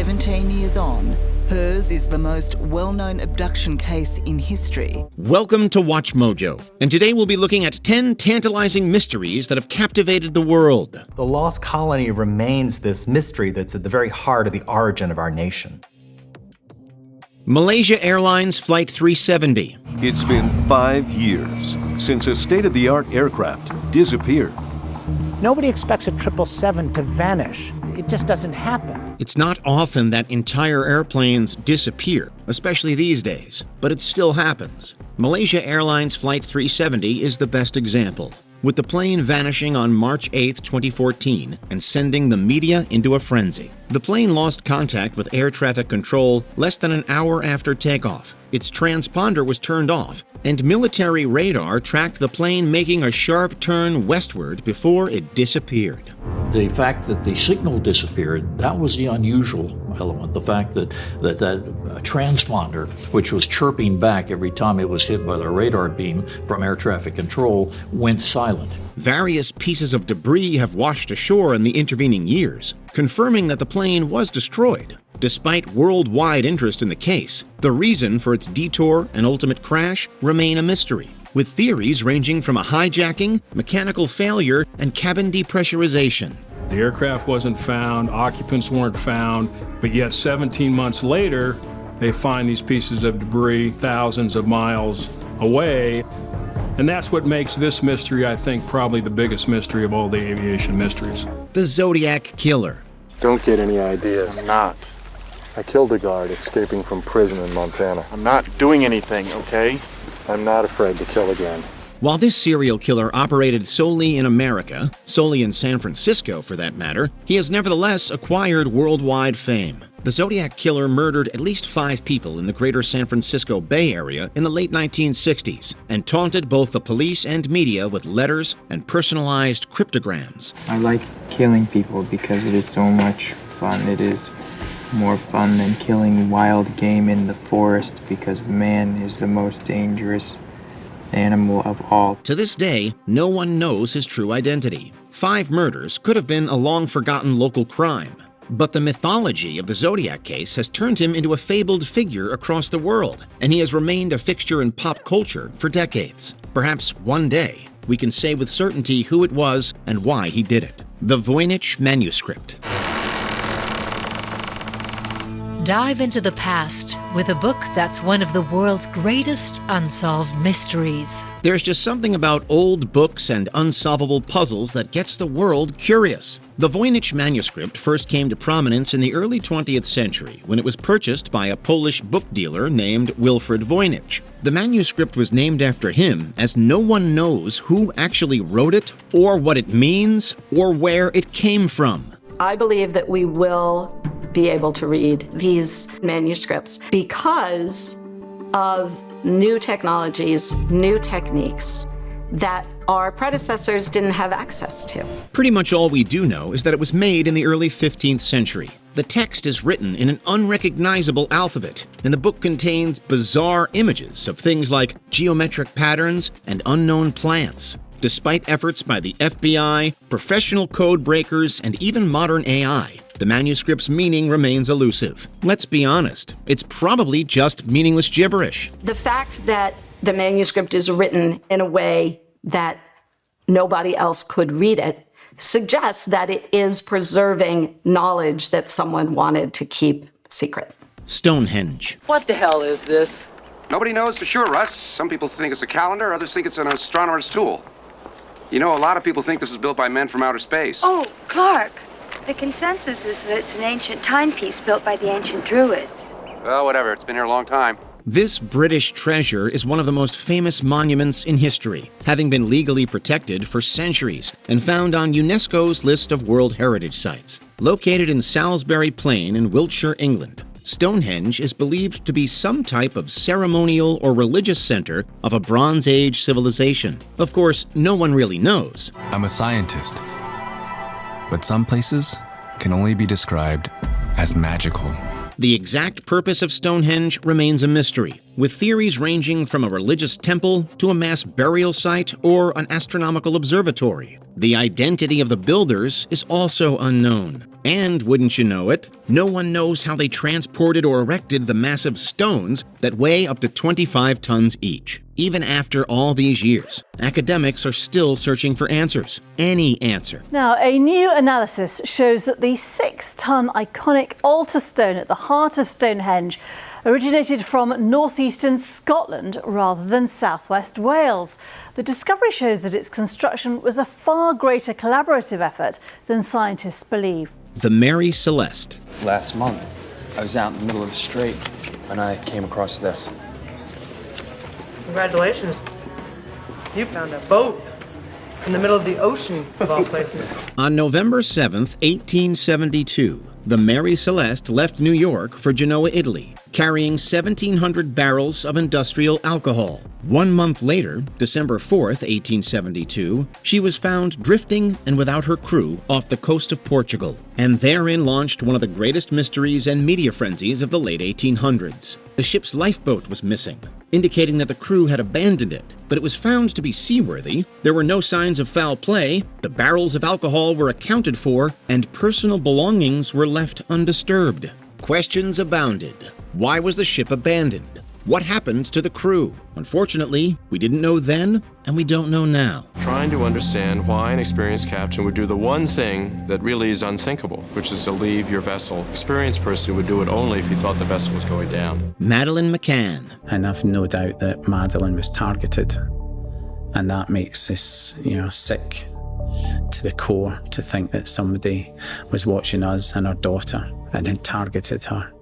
17 years on, hers is the most well-known abduction case in history. Welcome to WatchMojo, and today we'll be looking at 10 tantalizing mysteries that have captivated the world. The lost colony remains this mystery that's at the very heart of the origin of our nation. Malaysia Airlines Flight 370. It's been 5 years since a state-of-the-art aircraft disappeared. Nobody expects a 777 to vanish. It just doesn't happen. It's not often that entire airplanes disappear, especially these days, but it still happens. Malaysia Airlines Flight 370 is the best example, with the plane vanishing on March 8, 2014, and sending the media into a frenzy. The plane lost contact with air traffic control less than an hour after takeoff. Its transponder was turned off, and military radar tracked the plane making a sharp turn westward before it disappeared. The fact that the signal disappeared, that was the unusual element. The fact that transponder, which was chirping back every time it was hit by the radar beam from air traffic control, went silent. Various pieces of debris have washed ashore in the intervening years, confirming that the plane was destroyed. Despite worldwide interest in the case, the reason for its detour and ultimate crash remain a mystery, with theories ranging from a hijacking, mechanical failure, and cabin depressurization. The aircraft wasn't found, occupants weren't found, but yet 17 months later, they find these pieces of debris thousands of miles away. And that's what makes this mystery, I think, probably the biggest mystery of all the aviation mysteries. The Zodiac Killer. Don't get any ideas. I'm not. I killed a guard escaping from prison in Montana. I'm not doing anything, okay? I'm not afraid to kill again. While this serial killer operated solely in America, solely in San Francisco for that matter, he has nevertheless acquired worldwide fame. The Zodiac Killer murdered at least 5 people in the greater San Francisco Bay Area in the late 1960s and taunted both the police and media with letters and personalized cryptograms. I like killing people because it is so much fun. It is more fun than killing wild game in the forest because man is the most dangerous animal of all. To this day, no one knows his true identity. 5 murders could have been a long-forgotten local crime, but the mythology of the Zodiac case has turned him into a fabled figure across the world, and he has remained a fixture in pop culture for decades. Perhaps one day, we can say with certainty who it was and why he did it. The Voynich Manuscript. Dive into the past with a book that's one of the world's greatest unsolved mysteries. There's just something about old books and unsolvable puzzles that gets the world curious. The Voynich manuscript first came to prominence in the early 20th century when it was purchased by a Polish book dealer named Wilfrid Voynich. The manuscript was named after him, as no one knows who actually wrote it, or what it means, or where it came from. I believe that we will be able to read these manuscripts because of new technologies, new techniques that our predecessors didn't have access to. Pretty much all we do know is that it was made in the early 15th century. The text is written in an unrecognizable alphabet, and the book contains bizarre images of things like geometric patterns and unknown plants. Despite efforts by the FBI, professional code breakers, and even modern AI, the manuscript's meaning remains elusive. Let's be honest, it's probably just meaningless gibberish. The fact that the manuscript is written in a way that nobody else could read it suggests that it is preserving knowledge that someone wanted to keep secret. Stonehenge. What the hell is this? Nobody knows for sure, Russ. Some people think it's a calendar, others think it's an astronomer's tool. You know, a lot of people think this was built by men from outer space. Oh, Clark. The consensus is that it's an ancient timepiece built by the ancient Druids. Well, whatever. It's been here a long time. This British treasure is one of the most famous monuments in history, having been legally protected for centuries and found on UNESCO's list of World Heritage Sites. Located in Salisbury Plain in Wiltshire, England, Stonehenge is believed to be some type of ceremonial or religious center of a Bronze Age civilization. Of course, no one really knows. I'm a scientist, but some places can only be described as magical. The exact purpose of Stonehenge remains a mystery, with theories ranging from a religious temple to a mass burial site or an astronomical observatory. The identity of the builders is also unknown. And wouldn't you know it, no one knows how they transported or erected the massive stones that weigh up to 25 tons each. Even after all these years, academics are still searching for answers. Any answer. Now, a new analysis shows that the 6-ton iconic altar stone at the heart of Stonehenge originated from northeastern Scotland rather than southwest Wales. The discovery shows that its construction was a far greater collaborative effort than scientists believe. The Mary Celeste. Last month, I was out in the middle of the strait and I came across this. Congratulations. You found a boat in the middle of the ocean, of all places. On November 7th, 1872, the Mary Celeste left New York for Genoa, Italy, carrying 1,700 barrels of industrial alcohol. 1 month later, December 4th, 1872, she was found drifting and without her crew off the coast of Portugal. And therein launched one of the greatest mysteries and media frenzies of the late 1800s. The ship's lifeboat was missing, indicating that the crew had abandoned it, but it was found to be seaworthy. There were no signs of foul play, the barrels of alcohol were accounted for, and personal belongings were left undisturbed. Questions abounded. Why was the ship abandoned? What happened to the crew? Unfortunately, we didn't know then, and we don't know now. Trying to understand why an experienced captain would do the one thing that really is unthinkable, which is to leave your vessel. An experienced person would do it only if he thought the vessel was going down. Madeleine McCann. And I've no doubt that Madeleine was targeted, and that makes us, sick to the core to think that somebody was watching us and our daughter and had targeted her,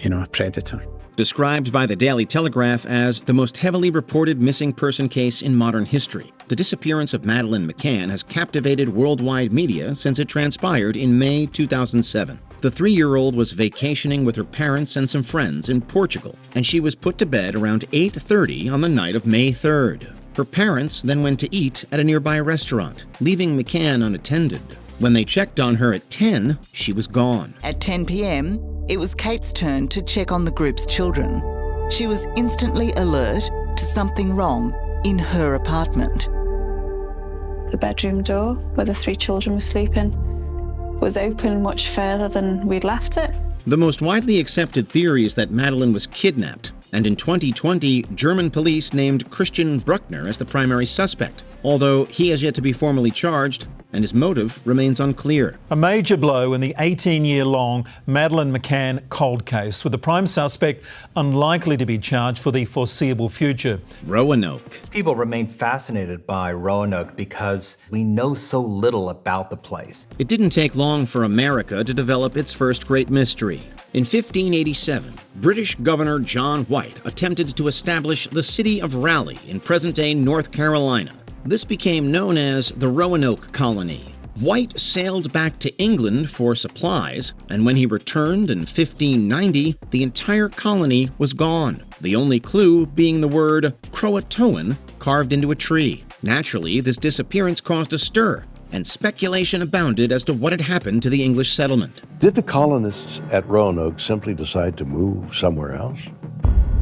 a predator. Described by the Daily Telegraph as the most heavily reported missing person case in modern history, the disappearance of Madeleine McCann has captivated worldwide media since it transpired in May 2007. The 3-year-old was vacationing with her parents and some friends in Portugal, and she was put to bed around 8:30 on the night of May 3rd. Her parents then went to eat at a nearby restaurant, leaving McCann unattended. When they checked on her at 10, she was gone. At 10 p.m, it was Kate's turn to check on the group's children. She was instantly alert to something wrong in her apartment. The bedroom door where the 3 children were sleeping was open much further than we'd left it. The most widely accepted theory is that Madeleine was kidnapped, and in 2020, German police named Christian Bruckner as the primary suspect, although he has yet to be formally charged, and his motive remains unclear. A major blow in the 18-year-long Madeleine McCann cold case, with the prime suspect unlikely to be charged for the foreseeable future. Roanoke. People remain fascinated by Roanoke because we know so little about the place. It didn't take long for America to develop its first great mystery. In 1587, British Governor John White attempted to establish the city of Raleigh in present-day North Carolina. This became known as the Roanoke Colony. White sailed back to England for supplies, and when he returned in 1590, the entire colony was gone, the only clue being the word Croatoan carved into a tree. Naturally, this disappearance caused a stir, and speculation abounded as to what had happened to the English settlement. Did the colonists at Roanoke simply decide to move somewhere else?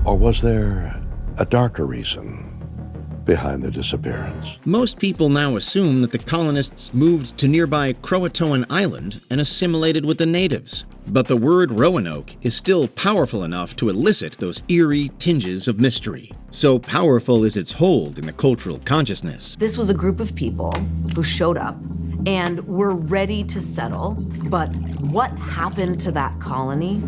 Or was there a darker reason behind the disappearance? Most people now assume that the colonists moved to nearby Croatoan Island and assimilated with the natives. But the word Roanoke is still powerful enough to elicit those eerie tinges of mystery. So powerful is its hold in the cultural consciousness. This was a group of people who showed up and were ready to settle, but what happened to that colony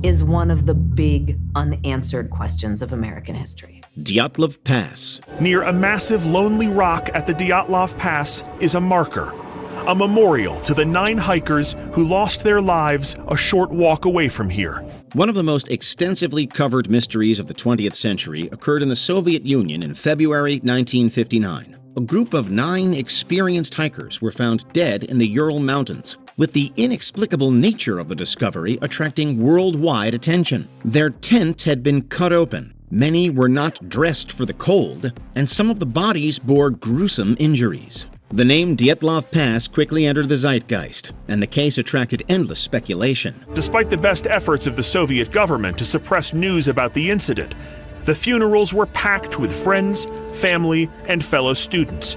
is one of the big unanswered questions of American history. Dyatlov Pass. Near a massive lonely rock at the Dyatlov Pass is a marker, a memorial to the 9 hikers who lost their lives a short walk away from here. One of the most extensively covered mysteries of the 20th century occurred in the Soviet Union in February 1959. A group of 9 experienced hikers were found dead in the Ural Mountains, with the inexplicable nature of the discovery attracting worldwide attention. Their tent had been cut open. Many were not dressed for the cold, and some of the bodies bore gruesome injuries. The name Dyatlov Pass quickly entered the zeitgeist, and the case attracted endless speculation. Despite the best efforts of the Soviet government to suppress news about the incident, The funerals were packed with friends, family, and fellow students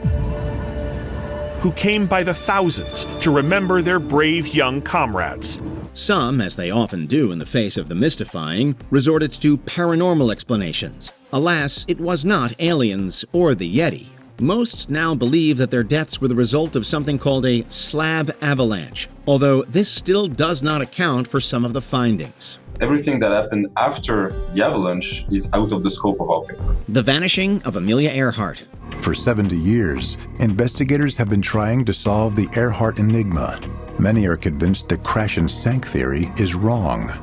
who came by the thousands to remember their brave young comrades. Some, as they often do in the face of the mystifying, resorted to paranormal explanations. Alas, it was not aliens or the Yeti. Most now believe that their deaths were the result of something called a slab avalanche, although this still does not account for some of the findings. Everything that happened after the avalanche is out of the scope of our paper. The vanishing of Amelia Earhart. For 70 years, investigators have been trying to solve the Earhart enigma. Many are convinced the crash and sank theory is wrong.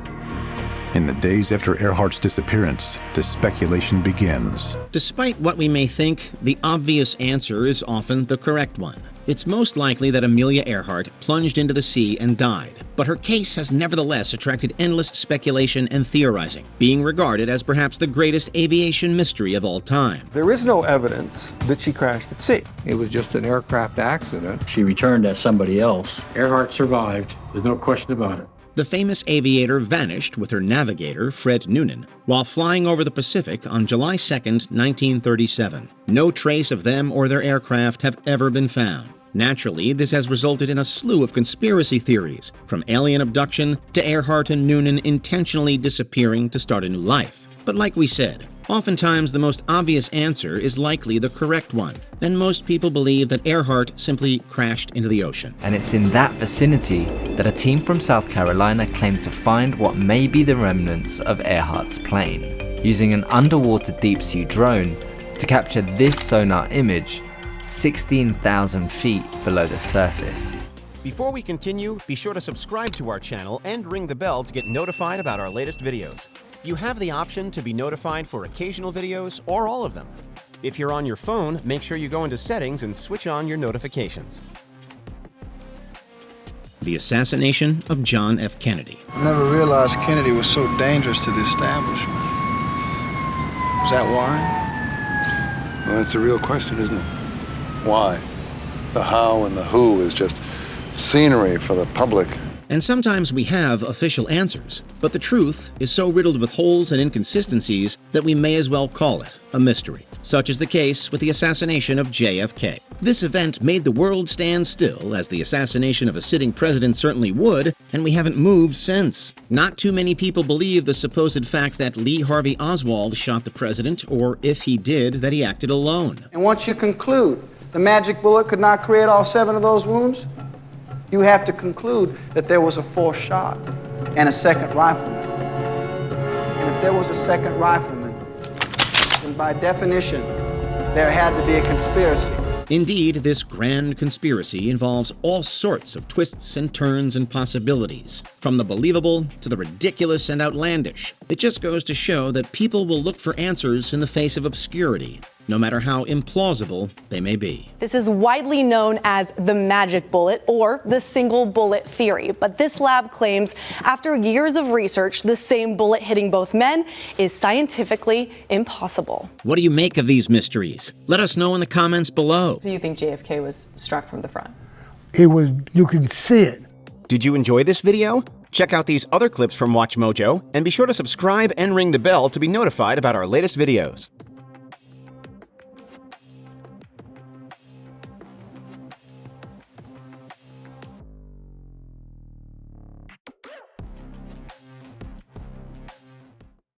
In the days after Earhart's disappearance, the speculation begins. Despite what we may think, the obvious answer is often the correct one. It's most likely that Amelia Earhart plunged into the sea and died, but her case has nevertheless attracted endless speculation and theorizing, being regarded as perhaps the greatest aviation mystery of all time. There is no evidence that she crashed at sea. It was just an aircraft accident. She returned as somebody else. Earhart survived. There's no question about it. The famous aviator vanished with her navigator, Fred Noonan, while flying over the Pacific on July 2, 1937. No trace of them or their aircraft have ever been found. Naturally, this has resulted in a slew of conspiracy theories, from alien abduction to Earhart and Noonan intentionally disappearing to start a new life. But like we said, oftentimes the most obvious answer is likely the correct one, and most people believe that Earhart simply crashed into the ocean. And it's in that vicinity that a team from South Carolina claimed to find what may be the remnants of Earhart's plane, using an underwater deep-sea drone to capture this sonar image 16,000 feet below the surface. Before we continue, be sure to subscribe to our channel and ring the bell to get notified about our latest videos. You have the option to be notified for occasional videos or all of them. If you're on your phone, make sure you go into settings and switch on your notifications. The assassination of John F. Kennedy. I never realized Kennedy was so dangerous to the establishment. Is that why? Well, that's a real question, isn't it? Why? The how and the who is just scenery for the public. And sometimes we have official answers, but the truth is so riddled with holes and inconsistencies that we may as well call it a mystery. Such is the case with the assassination of JFK. This event made the world stand still, as the assassination of a sitting president certainly would, and we haven't moved since. Not too many people believe the supposed fact that Lee Harvey Oswald shot the president, or if he did, that he acted alone. And once you conclude the magic bullet could not create all 7 of those wounds, you have to conclude that there was a 4th shot and a second rifleman. And if there was a second rifleman, then by definition, there had to be a conspiracy. Indeed, this grand conspiracy involves all sorts of twists and turns and possibilities, from the believable to the ridiculous and outlandish. It just goes to show that people will look for answers in the face of obscurity, no matter how implausible they may be. This is widely known as the magic bullet or the single bullet theory. But this lab claims after years of research, the same bullet hitting both men is scientifically impossible. What do you make of these mysteries? Let us know in the comments below. Do you think JFK was struck from the front? It was, you could see it. Did you enjoy this video? Check out these other clips from WatchMojo, and be sure to subscribe and ring the bell to be notified about our latest videos.